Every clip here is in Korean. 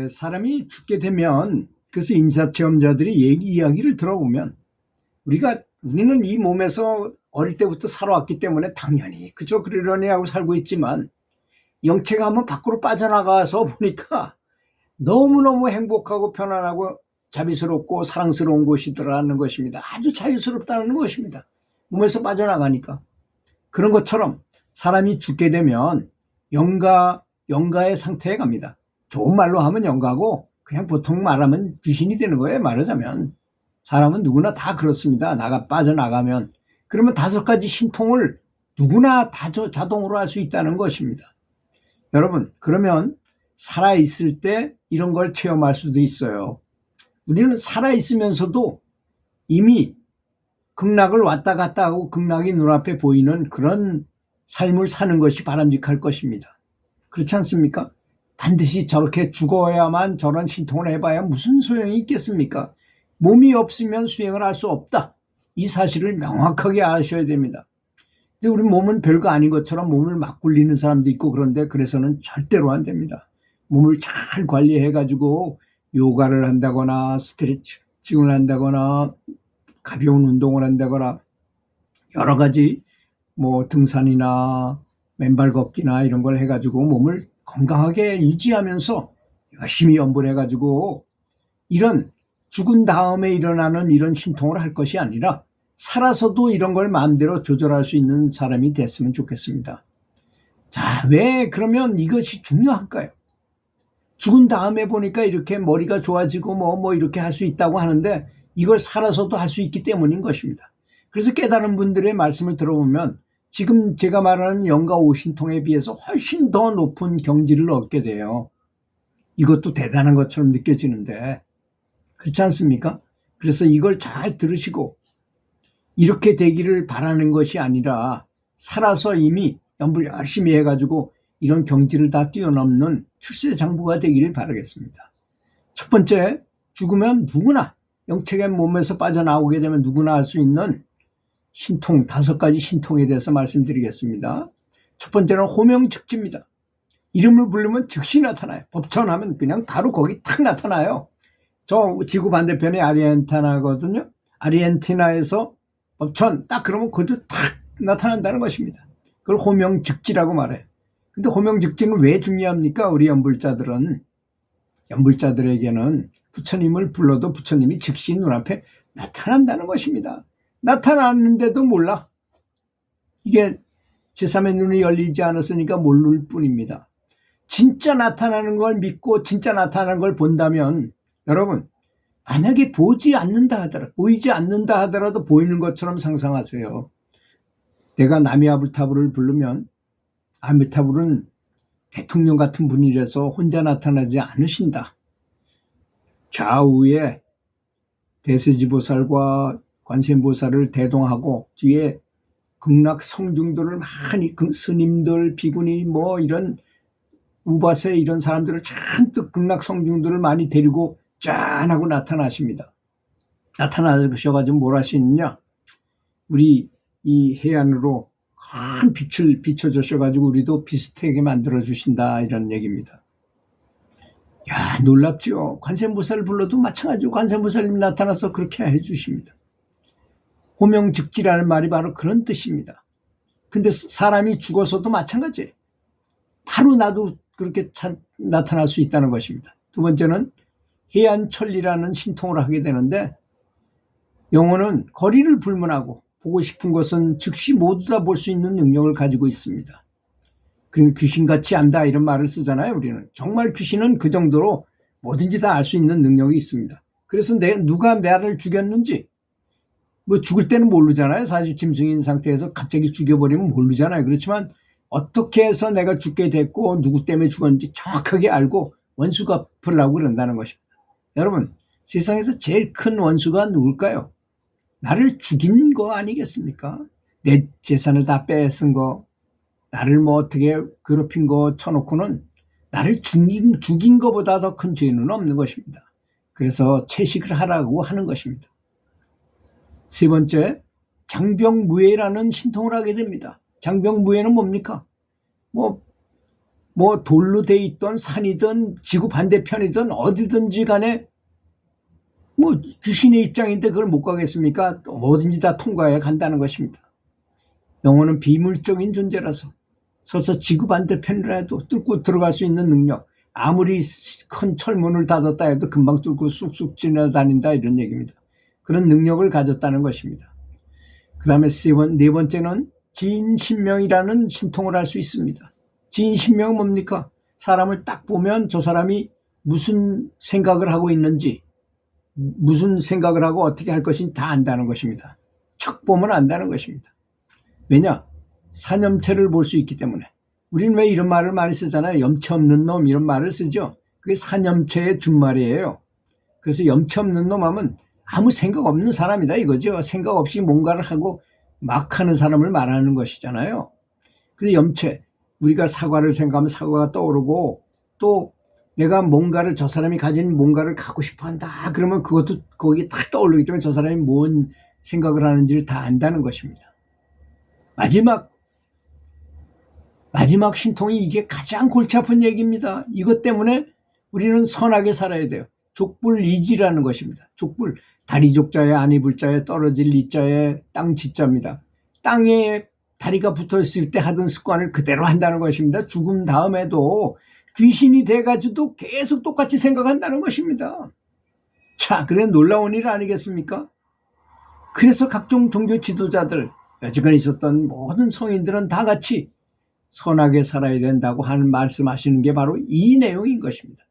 사람이 죽게 되면 그래서 임사체험자들이 이야기를 들어보면 우리는 이 몸에서 어릴 때부터 살아왔기 때문에 당연히 그저 그러려니 하고 살고 있지만 영체가 한번 밖으로 빠져나가서 보니까 너무너무 행복하고 편안하고 자비스럽고 사랑스러운 곳이더라는 것입니다. 아주 자유스럽다는 것입니다. 몸에서 빠져나가니까. 그런 것처럼 사람이 죽게 되면 영가의 상태에 갑니다. 좋은 말로 하면 영가고 그냥 보통 말하면 귀신이 되는 거예요. 말하자면 사람은 누구나 다 그렇습니다. 빠져나가면 그러면 5가지 신통을 누구나 다 자동으로 할 수 있다는 것입니다. 여러분, 그러면 살아있을 때 이런 걸 체험할 수도 있어요. 우리는 살아있으면서도 이미 극락을 왔다 갔다 하고 극락이 눈앞에 보이는 그런 삶을 사는 것이 바람직할 것입니다. 그렇지 않습니까? 반드시 저렇게 죽어야만 저런 신통을 해봐야 무슨 소용이 있겠습니까? 몸이 없으면 수행을 할 수 없다. 이 사실을 명확하게 아셔야 됩니다. 근데 우리 몸은 별거 아닌 것처럼 몸을 막 굴리는 사람도 있고 그런데 그래서는 절대로 안 됩니다. 몸을 잘 관리해가지고 요가를 한다거나 스트레칭을 한다거나 가벼운 운동을 한다거나 여러 가지 등산이나 맨발 걷기나 이런 걸 해가지고 몸을 건강하게 유지하면서 열심히 연분해가지고 이런 죽은 다음에 일어나는 이런 신통을 할 것이 아니라 살아서도 이런 걸 마음대로 조절할 수 있는 사람이 됐으면 좋겠습니다. 자, 왜 그러면 이것이 중요할까요? 죽은 다음에 보니까 이렇게 머리가 좋아지고 이렇게 할 수 있다고 하는데 이걸 살아서도 할 수 있기 때문인 것입니다. 그래서 깨달은 분들의 말씀을 들어보면 지금 제가 말하는 영가 오신통에 비해서 훨씬 더 높은 경지를 얻게 돼요. 이것도 대단한 것처럼 느껴지는데 그렇지 않습니까? 그래서 이걸 잘 들으시고 이렇게 되기를 바라는 것이 아니라 살아서 이미 연불 열심히 해가지고 이런 경지를 다 뛰어넘는 출세장부가 되기를 바라겠습니다. 첫 번째, 죽으면 누구나 영체의 몸에서 빠져나오게 되면 누구나 할 수 있는 신통, 5가지 신통에 대해서 말씀드리겠습니다. 첫 번째는 호명즉지입니다. 이름을 부르면 즉시 나타나요. 법천하면 그냥 바로 거기 탁 나타나요. 저 지구 반대편에 아르헨티나거든요. 아르헨티나에서 법천 딱 그러면 그것도 탁 나타난다는 것입니다. 그걸 호명즉지라고 말해요. 근데 호명즉지는 왜 중요합니까? 우리 연불자들에게는 부처님을 불러도 부처님이 즉시 눈앞에 나타난다는 것입니다. 나타났는데도 몰라. 이게 제3의 눈이 열리지 않았으니까 모를 뿐입니다. 진짜 나타나는 걸 믿고 진짜 나타나는 걸 본다면 여러분 만약에 보이지 않는다 하더라도 보이는 것처럼 상상하세요. 내가 나미아불타불을 부르면 아미타불은 대통령 같은 분이라서 혼자 나타나지 않으신다. 좌우에 대세지보살과 관세음보살을 대동하고 뒤에 극락 성중들을 많이 스님들, 비구니 이런 우바세 이런 사람들을 잔뜩 극락 성중들을 많이 데리고 짠 하고 나타나십니다. 나타나셔가지고 뭘 하시느냐? 우리 이 해안으로 큰 빛을 비춰주셔가지고 우리도 비슷하게 만들어주신다 이런 얘기입니다. 야, 놀랍죠? 관세음보살을 불러도 마찬가지로 관세음보살님이 나타나서 그렇게 해주십니다. 호명즉지라는 말이 바로 그런 뜻입니다. 근데 사람이 죽어서도 마찬가지예요. 바로 나도 그렇게 나타날 수 있다는 것입니다. 두 번째는 해안천리라는 신통을 하게 되는데 영혼은 거리를 불문하고 보고 싶은 것은 즉시 모두 다 볼 수 있는 능력을 가지고 있습니다. 그러니까 귀신같이 안다 이런 말을 쓰잖아요. 우리는 정말 귀신은 그 정도로 뭐든지 다 알 수 있는 능력이 있습니다. 그래서 누가 나를 죽였는지 죽을 때는 모르잖아요. 사실 짐승인 상태에서 갑자기 죽여버리면 모르잖아요. 그렇지만 어떻게 해서 내가 죽게 됐고 누구 때문에 죽었는지 정확하게 알고 원수 갚으려고 그런다는 것입니다. 여러분, 세상에서 제일 큰 원수가 누굴까요? 나를 죽인 거 아니겠습니까? 내 재산을 다 뺏은 거, 나를 어떻게 괴롭힌 거 쳐놓고는 나를 죽인 것보다 더 큰 죄는 없는 것입니다. 그래서 채식을 하라고 하는 것입니다. 세 번째, 장병무예라는 신통을 하게 됩니다. 장병무예는 뭡니까? 뭐 돌로 돼 있던 산이든 지구 반대편이든 어디든지 간에 뭐 귀신의 입장인데 그걸 못 가겠습니까? 뭐든지 다 통과해 간다는 것입니다. 영혼은 비물적인 존재라서 서서 지구 반대편이라도 뚫고 들어갈 수 있는 능력, 아무리 큰 철문을 닫았다 해도 금방 뚫고 쑥쑥 지나다닌다 이런 얘기입니다. 그런 능력을 가졌다는 것입니다. 그 다음에 네 번째는 지인신명이라는 신통을 할 수 있습니다. 지인신명은 뭡니까? 사람을 딱 보면 저 사람이 무슨 생각을 하고 있는지, 무슨 생각을 하고 어떻게 할 것인지 다 안다는 것입니다. 척 보면 안다는 것입니다. 왜냐? 사념체를 볼 수 있기 때문에. 우리는 왜 이런 말을 많이 쓰잖아요. 염치 없는 놈 이런 말을 쓰죠. 그게 사념체의 준말이에요. 그래서 염치 없는 놈 하면 아무 생각 없는 사람이다 이거죠. 생각 없이 뭔가를 하고 막 하는 사람을 말하는 것이잖아요. 그래서 염체, 우리가 사과를 생각하면 사과가 떠오르고 또 내가 뭔가를 저 사람이 가진 뭔가를 갖고 싶어 한다. 그러면 그것도 거기에 딱 떠오르기 때문에 저 사람이 뭔 생각을 하는지를 다 안다는 것입니다. 마지막 신통이 이게 가장 골치 아픈 얘기입니다. 이것 때문에 우리는 선하게 살아야 돼요. 족불이지라는 것입니다. 족불, 다리 족자에 안 입을 자에 떨어질 이자에 땅 지자입니다. 땅에 다리가 붙어있을 때 하던 습관을 그대로 한다는 것입니다. 죽음 다음에도 귀신이 돼가지고 계속 똑같이 생각한다는 것입니다. 자, 그래 놀라운 일 아니겠습니까? 그래서 각종 종교 지도자들, 여지껏 있었던 모든 성인들은 다 같이 선하게 살아야 된다고 하는 말씀하시는 게 바로 이 내용인 것입니다.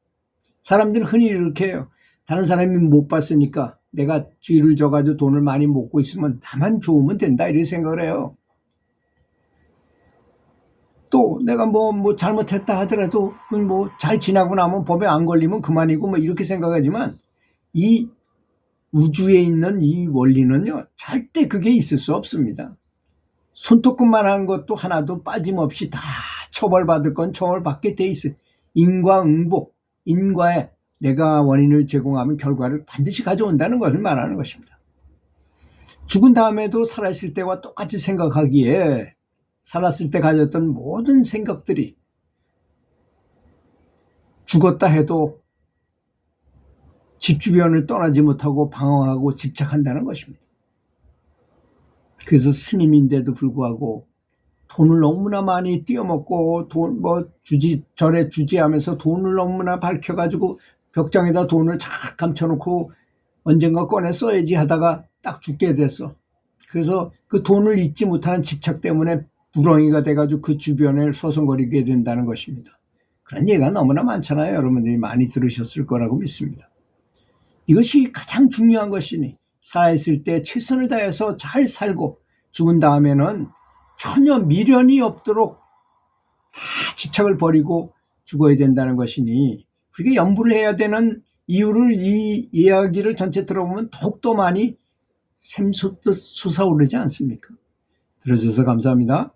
사람들은 흔히 이렇게 해요. 다른 사람이 못 봤으니까 내가 죄를 져가지고 돈을 많이 먹고 있으면 나만 좋으면 된다 이렇게 생각을 해요. 또 내가 뭐 잘못했다 하더라도 뭐 잘 지나고 나면 법에 안 걸리면 그만이고 뭐 이렇게 생각하지만 이 우주에 있는 이 원리는요 절대 그게 있을 수 없습니다. 손톱끝만 한 것도 하나도 빠짐없이 다 처벌받을 건 처벌받게 돼 있어요. 인과응보, 인과에 내가 원인을 제공하면 결과를 반드시 가져온다는 것을 말하는 것입니다. 죽은 다음에도 살아있을 때와 똑같이 생각하기에 살았을 때 가졌던 모든 생각들이 죽었다 해도 집 주변을 떠나지 못하고 방황하고 집착한다는 것입니다. 그래서 스님인데도 불구하고 돈을 너무나 많이 띄어먹고 돈 절에 주지 하면서 돈을 너무나 밝혀가지고 벽장에다 돈을 잘 감춰놓고 언젠가 꺼내 써야지 하다가 딱 죽게 됐어. 그래서 그 돈을 잊지 못하는 집착 때문에 부렁이가 돼가지고 그 주변을 서성거리게 된다는 것입니다. 그런 얘기가 너무나 많잖아요. 여러분들이 많이 들으셨을 거라고 믿습니다. 이것이 가장 중요한 것이니 살아있을 때 최선을 다해서 잘 살고 죽은 다음에는 전혀 미련이 없도록 다 집착을 버리고 죽어야 된다는 것이니 우리가 염불을 해야 되는 이유를 이 이야기를 전체 들어보면 더욱더 많이 샘솟듯 솟아오르지 않습니까? 들어주셔서 감사합니다.